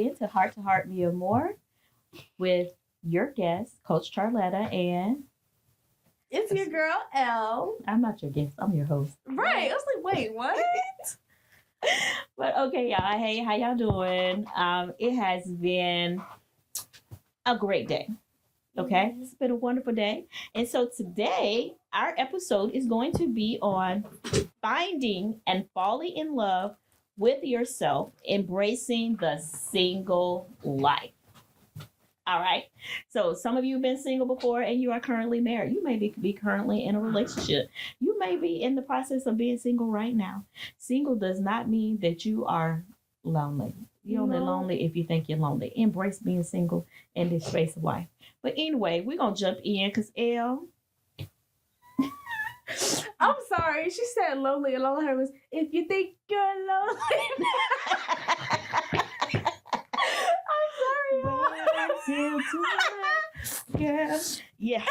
again to Heart Me or More with your guest, Coach Charletta, and it's your girl, Elle. I'm not your guest, I'm your host. Right. I was like, wait, what? But okay, y'all. Hey, how y'all doing? It has been a great day. Okay, it's been a wonderful day. And so today, our episode is going to be on finding and falling in love with yourself, embracing the single life. All right. So some of you have been single before and you are currently married. You may be currently in a relationship. You may be in the process of being single right now. Single does not mean that you are lonely. You're only lonely if you think you're lonely. Embrace being single in this space of life. But anyway, we're going to jump in because Elle. I'm sorry. She said lonely, and all I heard was, if you think you're lonely. I'm sorry. Girl. Yeah.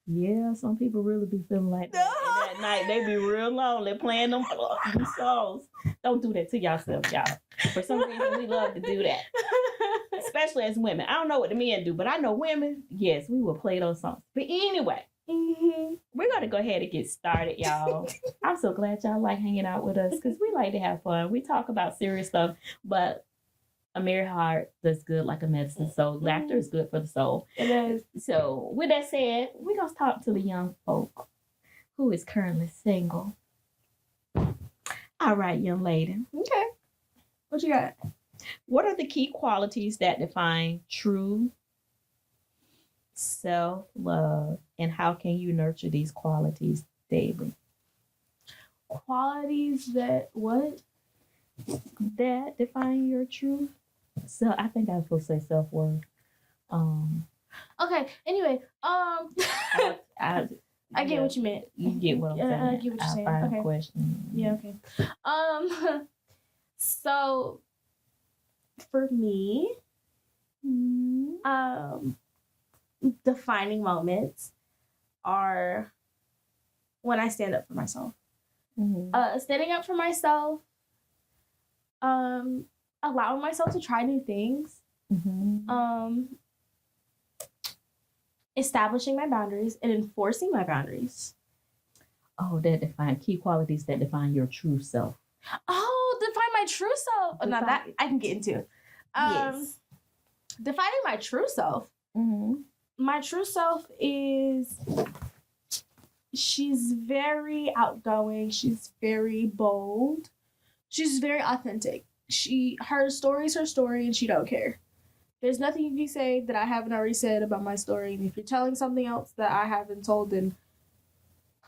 Yeah, some people really be feeling like that. And at night, they be real lonely playing them songs. Don't do that to yourself, y'all. For some reason, we love to do that. Especially as women. I don't know what the men do, but I know women, yes, we will play those songs. But anyway, we're going to go ahead and get started, y'all. I'm so glad y'all like hanging out with us because we like to have fun. We talk about serious stuff, but a merry heart does good like a medicine. So laughter is good for the soul. It is. So with that said, we're going to talk to the young folk who is currently single. All right, young lady. Okay. What you got? What are the key qualities that define true self-love, and how can you nurture these qualities daily? Qualities that what? That define your truth. So I think I was supposed to say self-worth. Okay. Anyway, I get what you meant. You get what I'm saying. I get what you're saying. Okay. Question. Yeah. Okay. So for me, defining moments are when I stand up for myself. Mm-hmm. Standing up for myself, allowing myself to try new things, establishing my boundaries and enforcing my boundaries. Oh, that define key qualities that define your true self. Oh, define my true self. Now that I can get into. Yes. Defining my true self. My true self is, she's very outgoing. She's very bold. She's very authentic. Her story is her story, and she don't care. There's nothing you can say that I haven't already said about my story. And if you're telling something else that I haven't told, then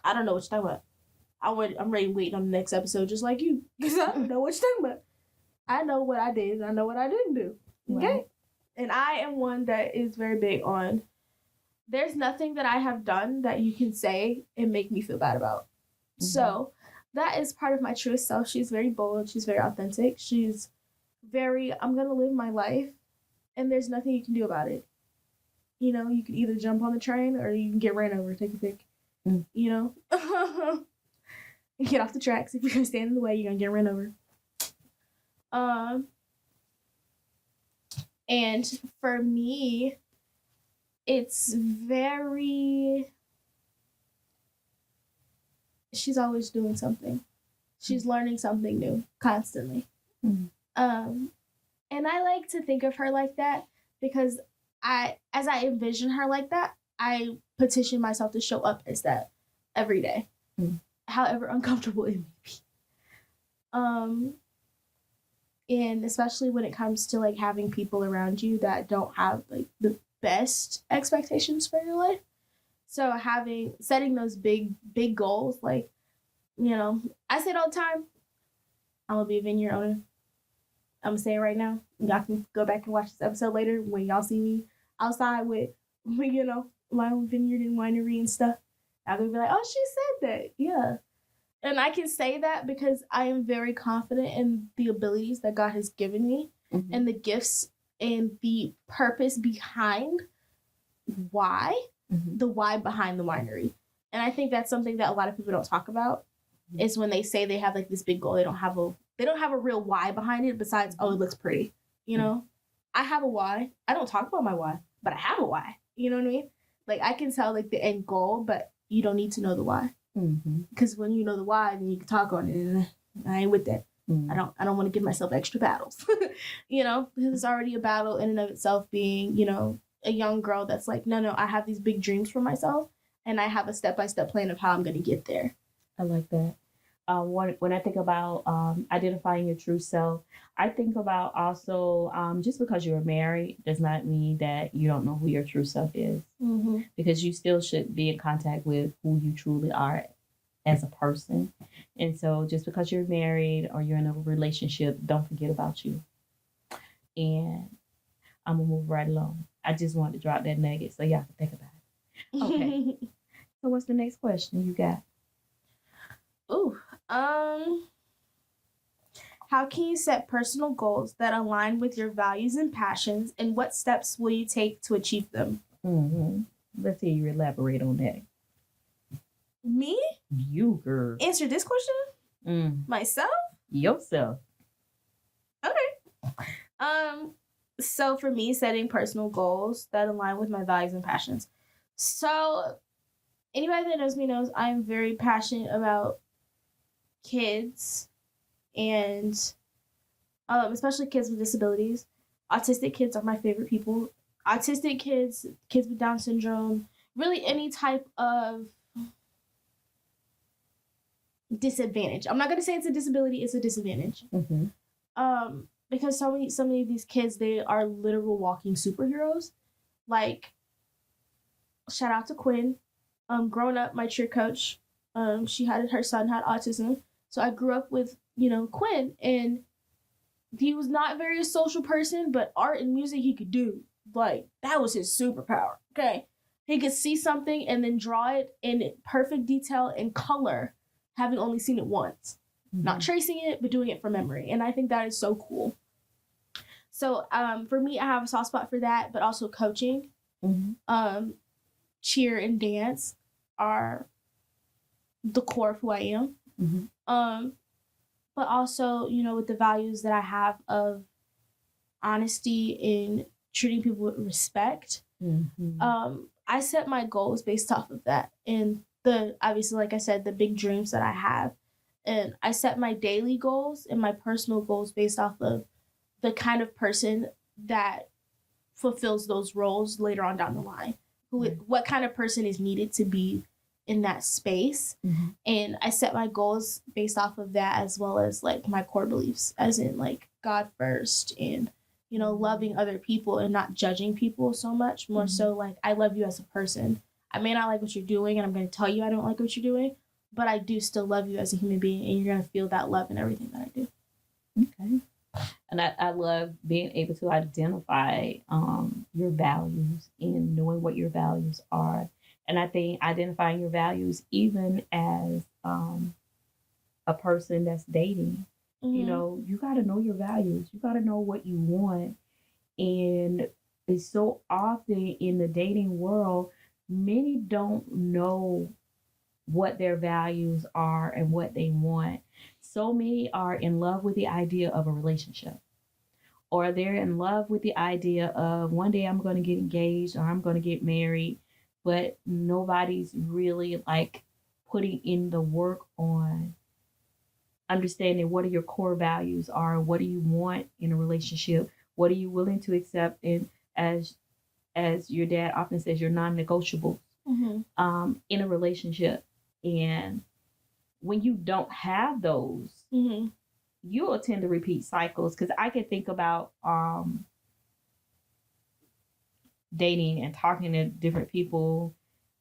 I don't know what you're talking about. I'm ready waiting on the next episode just like you. Because I don't know what you're talking about. I know what I did. I know what I didn't do. Okay? Right. And I am one that is very big on, there's nothing that I have done that you can say and make me feel bad about. So that is part of my truest self. She's very bold. She's very authentic. She's very, I'm going to live my life. And there's nothing you can do about it. You know, you can either jump on the train or you can get ran over, take a pick. You know? Get off the tracks. If you're going to stand in the way, you're going to get ran over. And for me, it's very... She's always doing something. She's learning something new constantly. And I like to think of her like that because as I envision her like that, I petition myself to show up as that every day, however uncomfortable it may be. And especially when it comes to like having people around you that don't have like the best expectations for your life. So setting those big goals, like, you know, I say it all the time, I'm gonna be a vineyard owner. I'm gonna say it right now. Y'all can go back and watch this episode later when y'all see me outside with, you know, my own vineyard and winery and stuff. Y'all gonna be like, oh, she said that. Yeah. And I can say that because I am very confident in the abilities that God has given me and the gifts and the purpose behind the why behind the winery. And I think that's something that a lot of people don't talk about is when they say they have like this big goal, they don't have a they don't have a real why behind it besides, oh, it looks pretty. You know, I have a why. I don't talk about my why, but I have a why. You know what I mean? Like, I can tell like the end goal, but you don't need to know the why. Because when you know the why, then you can talk on it. And I ain't with that. I don't want to give myself extra battles. You know, because it's already a battle in and of itself being, you know, a young girl that's like, no, I have these big dreams for myself, and I have a step-by-step plan of how I'm going to get there. I like that. When I think about identifying your true self, I think about also just because you're married does not mean that you don't know who your true self is. Because you still should be in contact with who you truly are as a person. And so just because you're married or you're in a relationship, don't forget about you. And I'm going to move right along. I just wanted to drop that nugget so y'all can think about it. Okay. So what's the next question you got? Ooh. How can you set personal goals that align with your values and passions, and what steps will you take to achieve them? Let's hear you elaborate on that. Me? You, girl. Answer this question? Myself? Yourself. Okay. So for me, setting personal goals that align with my values and passions. So anybody that knows me knows I'm very passionate about kids and especially kids with disabilities. Autistic kids are my favorite people. Autistic kids, kids with Down syndrome, really any type of disadvantage. I'm not going to say it's a disability, it's a disadvantage. Because so many of these kids, they are literal walking superheroes. Like, shout out to Quinn. Growing up, my cheer coach, her son had autism. So I grew up with, you know, Quinn, and he was not a very social person, but art and music he could do. Like, that was his superpower. Okay. He could see something and then draw it in perfect detail and color, having only seen it once. Not tracing it, but doing it from memory. And I think that is so cool. So for me, I have a soft spot for that, but also coaching. Cheer and dance are the core of who I am. But also, you know, with the values that I have of honesty and treating people with respect, I set my goals based off of that. And obviously, like I said, the big dreams that I have. And I set my daily goals and my personal goals based off of the kind of person that fulfills those roles later on down the line. What kind of person is needed to be in that space. And I set my goals based off of that, as well as like my core beliefs, as in like God first and, you know, loving other people and not judging people so much. More so like, I love you as a person. I may not like what you're doing, and I'm going to tell you I don't like what you're doing, but I do still love you as a human being, and you're going to feel that love in everything that I do. Okay. And I love being able to identify your values and knowing what your values are. And I think identifying your values, even as a person that's dating, you know, you got to know your values. You got to know what you want. And it's so often in the dating world, many don't know what their values are and what they want. So many are in love with the idea of a relationship, or they're in love with the idea of one day I'm going to get engaged or I'm going to get married, but nobody's really like putting in the work on understanding what are your core values are, what do you want in a relationship, what are you willing to accept, and as your dad often says, your non-negotiables in a relationship. And when you don't have those, you'll tend to repeat cycles. Because I can think about dating and talking to different people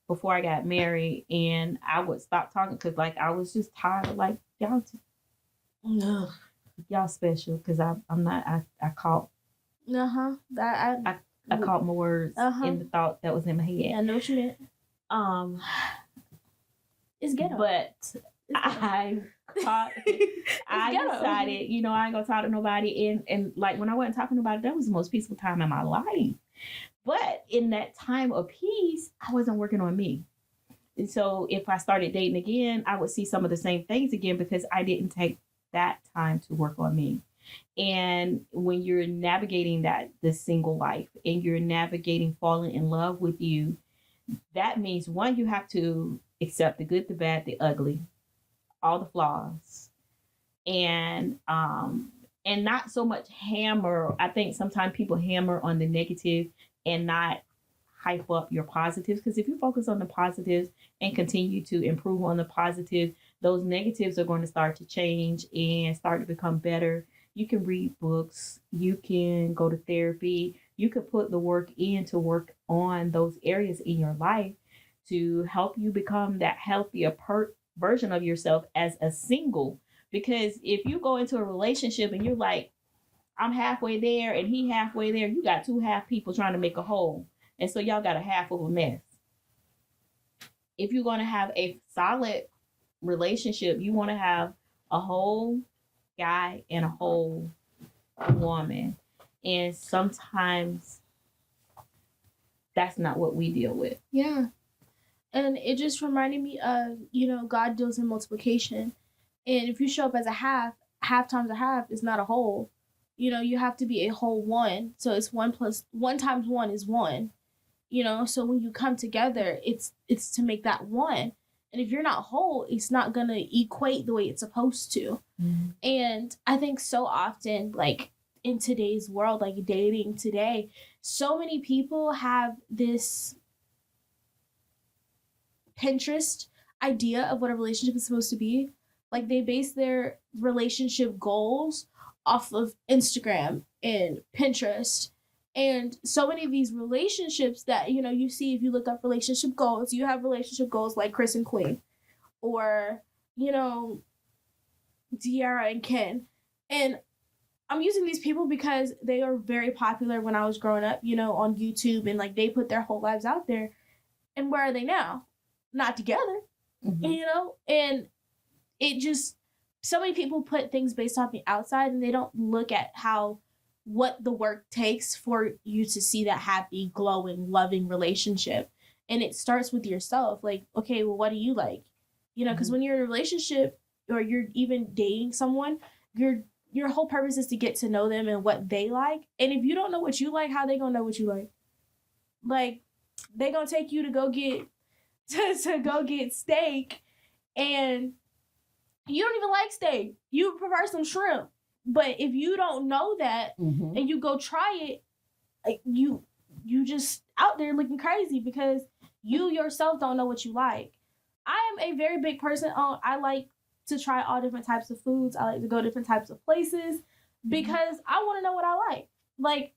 before I got married, and I would stop talking because like I was just tired of like y'all special, because I'm not. I caught I caught my words in the thought that was in my head. Yeah, I know what you meant. It's ghetto. But I decided, you know, I ain't gonna talk to nobody. And like when I wasn't talking about it, that was the most peaceful time in my life. But in that time of peace, I wasn't working on me. And so if I started dating again, I would see some of the same things again because I didn't take that time to work on me. And when you're navigating the single life and you're navigating falling in love with you, that means one, you have to accept the good, the bad, the ugly, all the flaws, and not so much hammer. I think sometimes people hammer on the negative and not hype up your positives, because if you focus on the positives and continue to improve on the positives, those negatives are going to start to change and start to become better. You can read books, you can go to therapy, you could put the work in to work on those areas in your life to help you become that healthier version of yourself as a single. Because if you go into a relationship and you're like, I'm halfway there and he halfway there, you got two half people trying to make a whole. And so y'all got a half of a mess. If you're going to have a solid relationship, you want to have a whole guy and a whole woman. And sometimes that's not what we deal with. Yeah. And it just reminded me of, God deals in multiplication. And if you show up as a half times a half is not a whole. You have to be a whole one. So it's 1 times 1 is 1. So when you come together, it's to make that one. And if you're not whole, it's not going to equate the way it's supposed to. Mm-hmm. And I think so often, like in today's world, like dating today, so many people have this Pinterest idea of what a relationship is supposed to be. Like they base their relationship goals off of Instagram and Pinterest. And so many of these relationships that, you see if you look up relationship goals, you have relationship goals like Chris and Queen or, De'Ara and Ken. And I'm using these people because they are very popular when I was growing up, on YouTube, and like they put their whole lives out there. And where are they now? Not together, mm-hmm. And it just, so many people put things based on the outside and they don't look at what the work takes for you to see that happy, glowing, loving relationship. And it starts with yourself. Like, okay, well, what do you like? Because mm-hmm. when you're in a relationship or you're even dating someone, your whole purpose is to get to know them and what they like. And if you don't know what you like, how they gonna know what you like? Like, they gonna take you to go get steak, and you don't even like steak. You prefer some shrimp. But if you don't know that mm-hmm. and you go try it, you just out there looking crazy because you yourself don't know what you like. I am a very big person. I like to try all different types of foods. I like to go different types of places because mm-hmm. I want to know what I like. Like,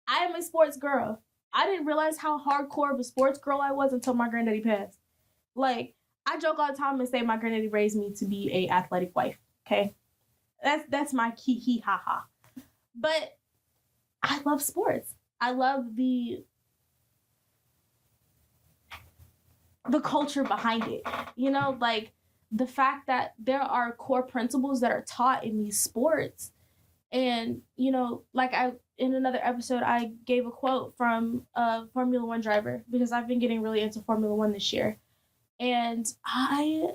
I am a sports girl. I didn't realize how hardcore of a sports girl I was until my granddaddy passed. Like, I joke all the time and say my granddaddy raised me to be a athletic wife. Okay. That's my hee ha ha. But I love sports. I love the culture behind it. Like the fact that there are core principles that are taught in these sports. And, like in another episode, I gave a quote from a Formula One driver because I've been getting really into Formula One this year. And I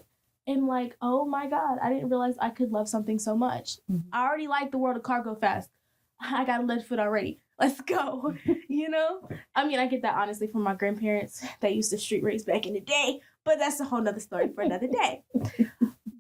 am like, oh my God, I didn't realize I could love something so much. Mm-hmm. I already like the world of car go fast. I got a lead foot already. Let's go. I mean, I get that honestly from my grandparents that used to street race back in the day, but that's a whole nother story for another day.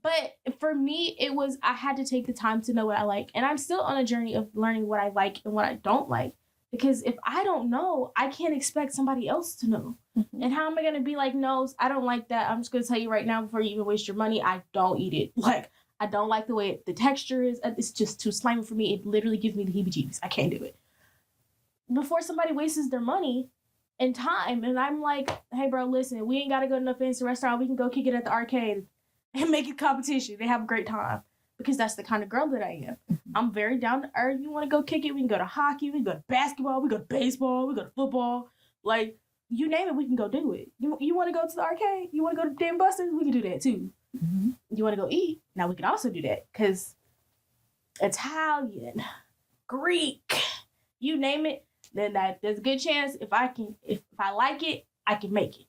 But for me, I had to take the time to know what I like. And I'm still on a journey of learning what I like and what I don't like. Because if I don't know, I can't expect somebody else to know. Mm-hmm. And how am I going to be like, no, I don't like that. I'm just going to tell you right now before you even waste your money, I don't eat it. Like, I don't like the way the texture is. It's just too slimy for me. It literally gives me the heebie-jeebies. I can't do it. Before somebody wastes their money and time, and I'm like, hey, bro, listen, we ain't got to go to no fancy restaurant. We can go kick it at the arcade and make it competition. They have a great time. Because that's the kind of girl that I am. Mm-hmm. I'm very down to earth. You want to go kick it? We can go to hockey. We can go to basketball. We go to baseball. We go to football. Like, you name it, we can go do it. You want to go to the arcade? You want to go to Dave & Buster's? We can do that too. Mm-hmm. You want to go eat? Now we can also do that. Because Italian, Greek, you name it, then there's a good chance if I like it, I can make it.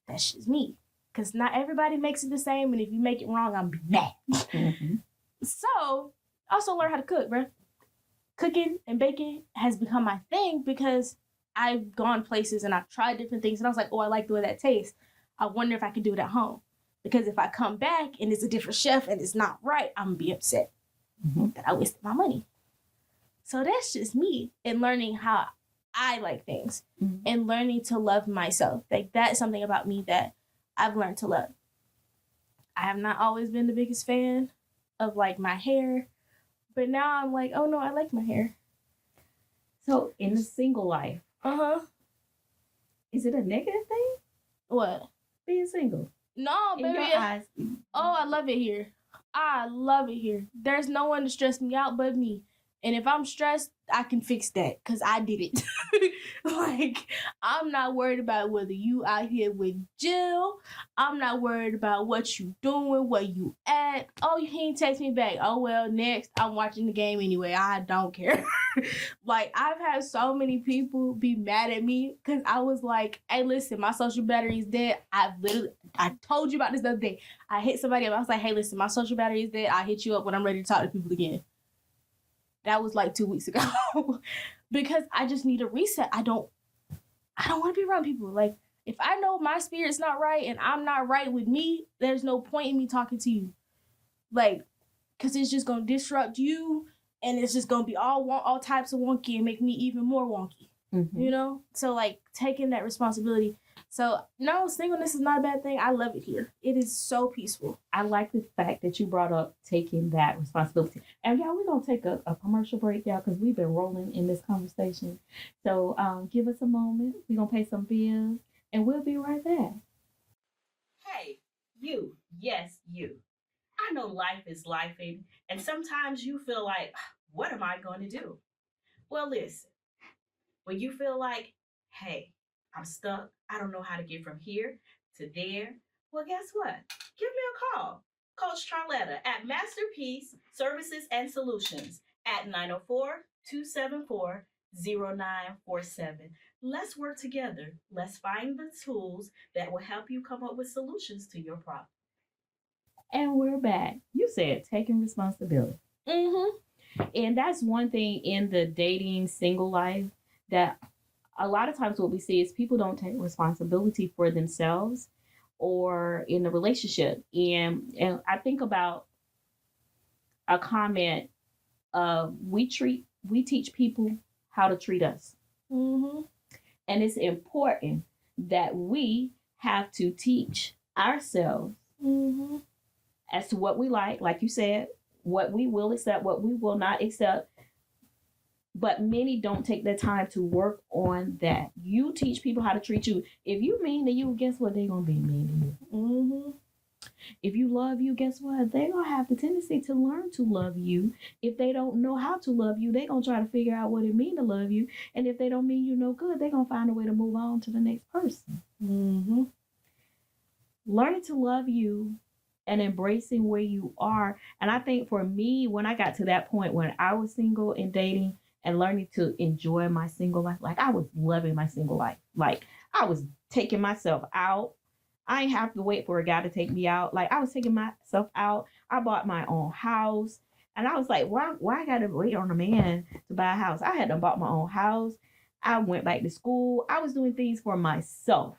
That's just me. Because not everybody makes it the same, and if you make it wrong, I'm mad. Mm-hmm. So I also learned how to cook, bro. Cooking and baking has become my thing because I've gone places and I've tried different things and I was like, oh, I like the way that tastes. I wonder if I could do it at home. Because if I come back and it's a different chef and it's not right, I'm gonna be upset that I wasted my money. So that's just me and learning how I like things and learning to love myself. Like that's something about me that I've learned to love. I have not always been the biggest fan of like my hair, but now I'm like, oh no, I like my hair. So in the single life, is it a negative thing? What? Being single. No, In baby. your eyes. Oh, I love it here. I love it here. There's no one to stress me out but me. And if I'm stressed, I can fix that because I did it. Like, I'm not worried about whether you out here with Jill. I'm not worried about what you doing, where you at. Oh, you can't text me back. Oh, well, next, I'm watching the game anyway. I don't care. Like, I've had so many people be mad at me because I was like, hey, listen, my social battery is dead. I told you about this the other day. I hit somebody up. I was like, hey, listen, my social battery is dead. I'll hit you up when I'm ready to talk to people again. That was like 2 weeks ago. Because I just need a reset. I don't want to be around people. Like, if I know my spirit's not right and I'm not right with me, there's no point in me talking to you. Like, because it's just going to disrupt you and it's just going to be all types of wonky and make me even more wonky. You know? So, like, taking that responsibility. So, no, singleness is not a bad thing. I love it here. It is so peaceful. I like the fact that you brought up taking that responsibility. And y'all, we're going to take a commercial break, y'all, because we've been rolling in this conversation. So give us a moment. We're going to pay some bills, and we'll be right back. Hey, you. Yes, you. I know life is lifing, and sometimes you feel like, what am I going to do? Well, listen. When you feel like, hey, I'm stuck, I don't know how to get from here to there, well, guess what? Give me a call. Coach Charletta at Masterpiece Services and Solutions at 904-274-0947. Let's work together. Let's find the tools that will help you come up with solutions to your problem. And we're back. You said taking responsibility. And that's one thing in the dating single life that a lot of times what we see is people don't take responsibility for themselves or in the relationship. And I think about a comment of we teach people how to treat us. And it's important that we have to teach ourselves as to what we like you said, what we will accept, what we will not accept. But many don't take the time to work on that. You teach people how to treat you. If you mean to you, guess what? They're going to be mean to you. If you love you, guess what? They're going to have the tendency to learn to love you. If they don't know how to love you, they're going to try to figure out what it means to love you. And if they don't mean you no good, they're going to find a way to move on to the next person. Learning to love you and embracing where you are. And I think for me, when I got to that point when I was single and dating, and learning to enjoy my single life. Like, I was loving my single life. Like, I was taking myself out. I ain't have to wait for a guy to take me out. Like, I was taking myself out. I bought my own house. And I was like, why I got to wait on a man to buy a house? I had to bought my own house. I went back to school. I was doing things for myself.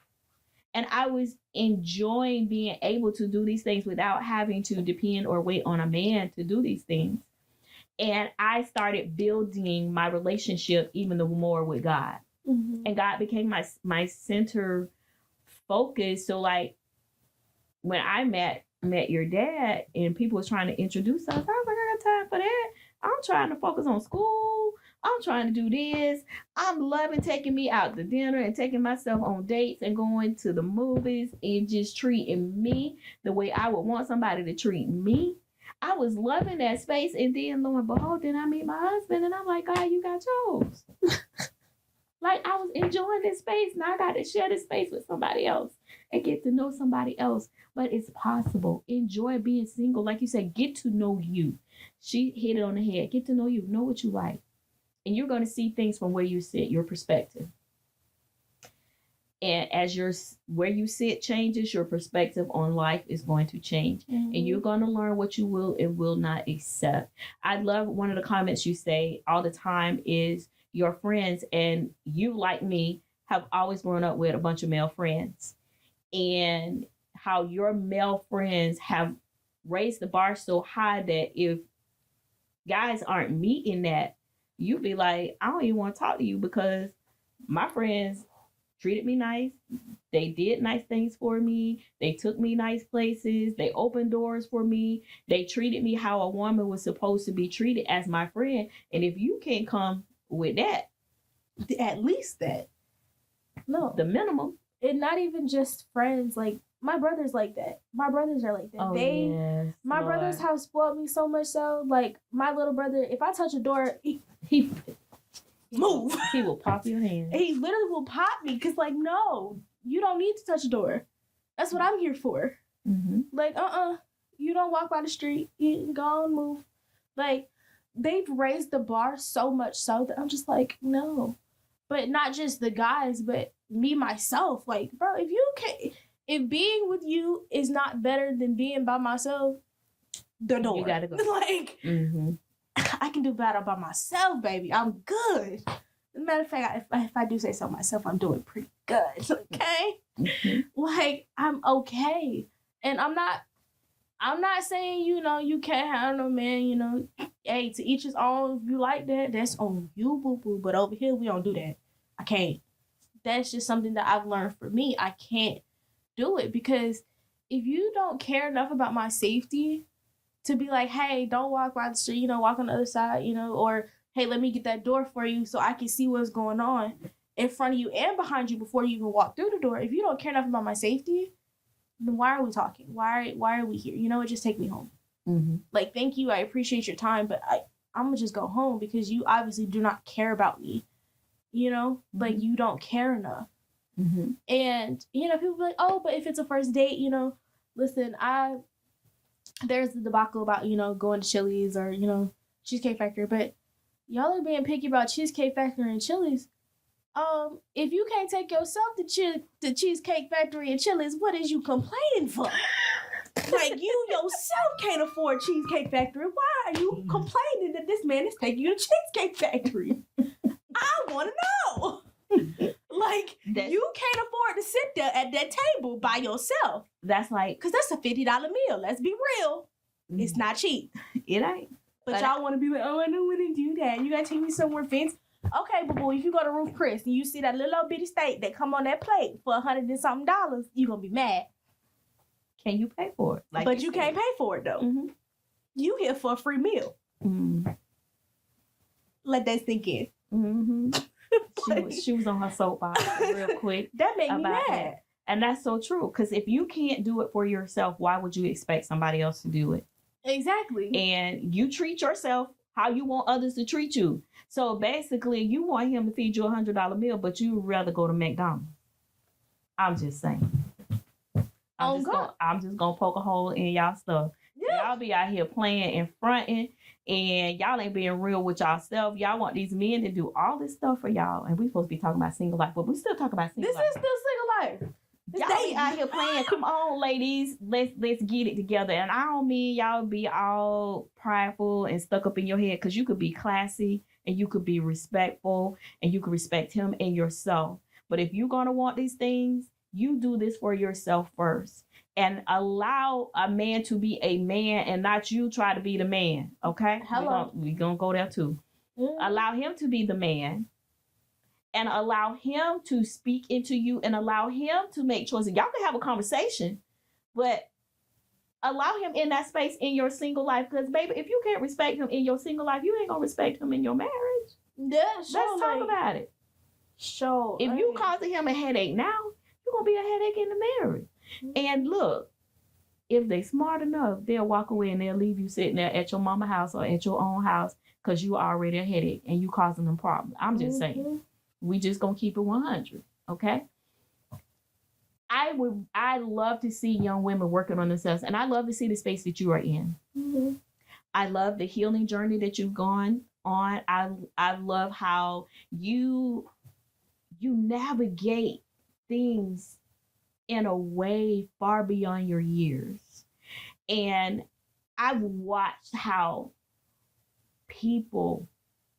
And I was enjoying being able to do these things without having to depend or wait on a man to do these things. And I started building my relationship even more with God. And God became my center focus. So like when I met your dad and people was trying to introduce us, I was like, I got time for that. I'm trying to focus on school. I'm trying to do this. I'm loving taking me out to dinner and taking myself on dates and going to the movies and just treating me the way I would want somebody to treat me. I was loving that space, and then lo and behold, then I meet my husband, and I'm like, God, you got yours. Like, I was enjoying this space. Now I got to share this space with somebody else and get to know somebody else. But it's possible. Enjoy being single. Like you said, get to know you. She hit it on the head. Get to know you. Know what you like. And you're going to see things from where you sit, your perspective. And as where you sit changes, your perspective on life is going to change. Mm-hmm. And you're going to learn what you will and will not accept. I love one of the comments you say all the time is your friends, and you, like me, have always grown up with a bunch of male friends. And how your male friends have raised the bar so high that if guys aren't meeting that, you be like, I don't even want to talk to you because my friends treated me nice. They did nice things for me. They took me nice places. They opened doors for me. They treated me how a woman was supposed to be treated as my friend. And if you can't come with that, At least that. No. the minimum. And not even just friends. Like, my brother's like that. My brothers are like that. Oh, yes, my Lord. brothers have spoiled me so much so. Like, my little brother, if I touch a door, He move. He will pop your hand. He literally will pop me because, like, no, you don't need to touch a door. That's what I'm here for. Mm-hmm. Like, you don't walk by the street. You can go and move. Like, they've raised the bar so much so that I'm just like, no. But not just the guys, but me, myself. Like, bro, if being with you is not better than being by myself, the door. You gotta go. Like, Mm-hmm. I can do better by myself, baby. I'm good. As a matter of fact, if I do say so myself, I'm doing pretty good. Okay? Mm-hmm. Like, I'm okay. And I'm not saying, you can't have no man, hey, to each his own. If you like that, that's on you, boo-boo. But over here, we don't do that. I can't. That's just something that I've learned for me. I can't do it because if you don't care enough about my safety to be like, hey, don't walk by the street, walk on the other side, or hey, let me get that door for you so I can see what's going on in front of you and behind you before you even walk through the door. If you don't care enough about my safety, then why are we talking? Why are we here? Just take me home. Mm-hmm. Like, thank you. I appreciate your time, but I'm going to just go home because you obviously do not care about me. Like, you don't care enough. Mm-hmm. And, people be like, oh, but if it's a first date, listen, there's the debacle about, going to Chili's or, Cheesecake Factory, but y'all are being picky about Cheesecake Factory and Chili's. If you can't take yourself to Cheesecake Factory and Chili's, what is you complaining for? Like, you yourself can't afford Cheesecake Factory. Why are you complaining that this man is taking you to Cheesecake Factory? I want to know. Like, you can't afford to sit there at that table by yourself. That's like, because that's a $50 meal. Let's be real. Mm-hmm. It's not cheap. It ain't. But y'all want to be like, oh, I don't want to do that. You got to take me somewhere fancy. Okay, but boy, if you go to Ruth Chris and you see that little old bitty steak that come on that plate for $100 and something, you going to be mad. Can you pay for it? Like, but you can't pay for it, though. Mm-hmm. You here for a free meal. Mm-hmm. Let that sink in. Mm-hmm. She was on her soapbox real quick. That made me mad. That. And that's so true. Because if you can't do it for yourself, why would you expect somebody else to do it? Exactly. And you treat yourself how you want others to treat you. So basically, you want him to feed you $100 meal, but you would rather go to McDonald's. I'm just saying. I'm just gonna poke a hole in y'all stuff. Yeah. Y'all be out here playing and fronting, and y'all ain't being real with y'allself. Y'all want these men to do all this stuff for y'all, and we supposed to be talking about single life, but we still talk about single life. This is still single life. Y'all be out here playing. Come on, ladies, let's get it together. And I don't mean y'all be all prideful and stuck up in your head, because you could be classy and you could be respectful and you could respect him and yourself. But if you're gonna want these things, you do this for yourself first, and allow a man to be a man and not you try to be the man. Okay? Hello. We're gonna go there too. Allow him to be the man, and allow him to speak into you, and allow him to make choices. Y'all can have a conversation, but allow him in that space in your single life. Because, baby, if you can't respect him in your single life, you ain't gonna respect him in your marriage. Yeah, sure. Let's talk about it. Sure. If you causing him a headache now, you're gonna be a headache in the marriage. And look, if they smart enough, they'll walk away and they'll leave you sitting there at your mama's house or at your own house because you already a headache and you causing them problems. I'm just saying. We just gonna keep it 100, okay? I love to see young women working on themselves, and I love to see the space that you are in. Mm-hmm. I love the healing journey that you've gone on. I love how you navigate things in a way far beyond your years. And I've watched how people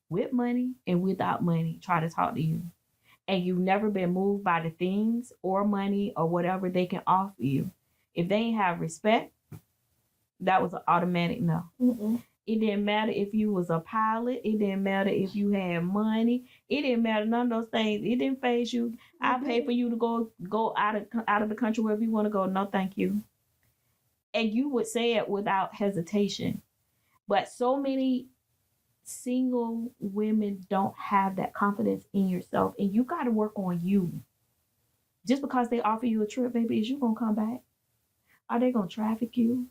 with money and without money try to talk to you. And you've never been moved by the things or money or whatever they can offer you. If they ain't have respect, that was an automatic no. Mm-mm. It didn't matter if you was a pilot. It didn't matter if you had money. It didn't matter, none of those things. It didn't phase you. I pay for you to go out of the country wherever you want to go. No, thank you. And you would say it without hesitation. But so many single women don't have that confidence in yourself, and you got to work on you. Just because they offer you a trip, baby, is you gonna come back? Are they gonna traffic you?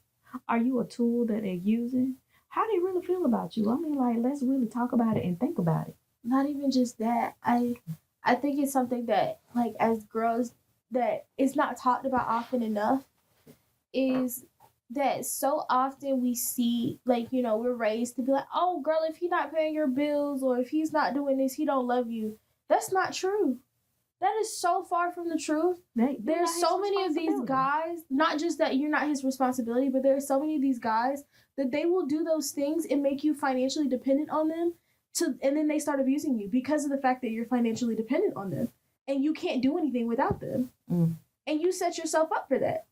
Are you a tool that they're using? How they really feel about you? I mean, like, let's really talk about it and think about it. Not even just that. I think it's something that, like, as girls, that it's not talked about often enough, is that so often we see, like, you know, we're raised to be like, oh, girl, if he's not paying your bills or if he's not doing this, he don't love you. That's not true. That is so far from the truth. There's so many of these guys, not just that you're not his responsibility, but there are so many of these guys that they will do those things and make you financially dependent on them, and then they start abusing you because of the fact that you're financially dependent on them and you can't do anything without them. And you set yourself up for that.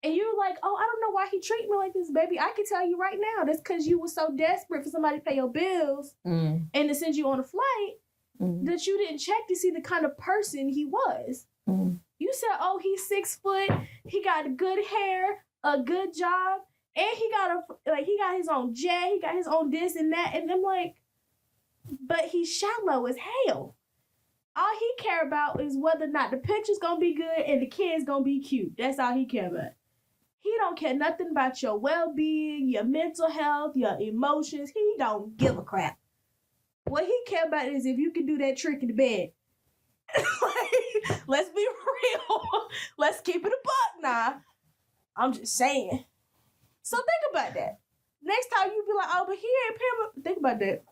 And you're like, oh, I don't know why he treated me like this, baby. I can tell you right now, that's because you were so desperate for somebody to pay your bills and to send you on a flight that you didn't check to see the kind of person he was. You said, oh, he's 6 foot, he got good hair, a good job, and he got his own jet, he got his own this and that. And I'm like, but he's shallow as hell. All he care about is whether or not the picture's gonna be good and the kid's gonna be cute. That's all he care about. He don't care nothing about your well-being, your mental health, your emotions. He don't give a crap. What he care about is if you can do that trick in the bed. Like, let's be real. Let's keep it a buck now. I'm just saying. So think about that. Next time you be like, oh, but he ain't paying. Think about that.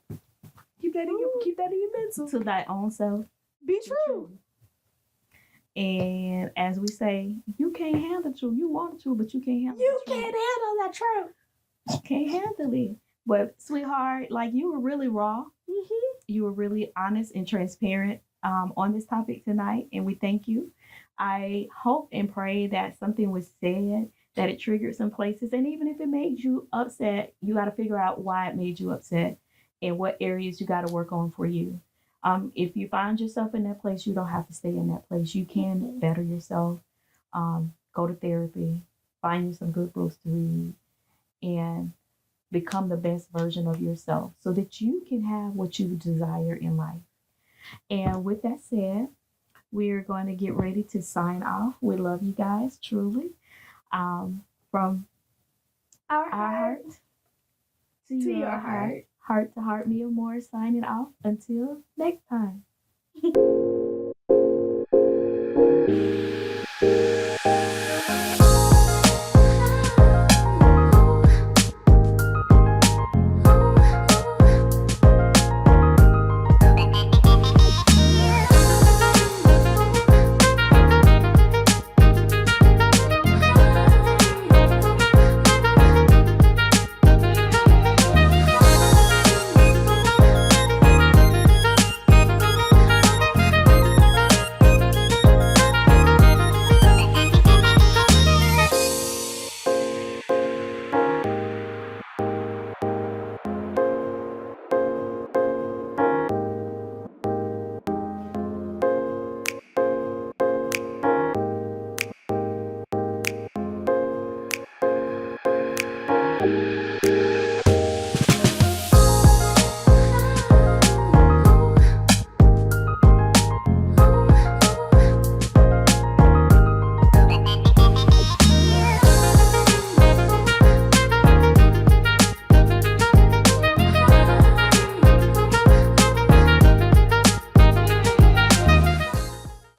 Keep that in your mental. To thy own self. Be true. And as we say, you can't handle the truth. You want the truth, but you can't handle the truth. You can't handle that truth. You can't handle it. But sweetheart, like, you were really raw. You were really honest and transparent on this topic tonight, and we thank you. I hope and pray that something was said, that it triggered some places, and even if it made you upset, you got to figure out why it made you upset and what areas you got to work on for you. If you find yourself in that place, you don't have to stay in that place. You can better yourself, go to therapy, find you some good books to read, and become the best version of yourself so that you can have what you desire in life. And with that said, we're going to get ready to sign off. We love you guys, truly. From our heart to your heart. Heart to heart, Mia Moore signing off. Until next time.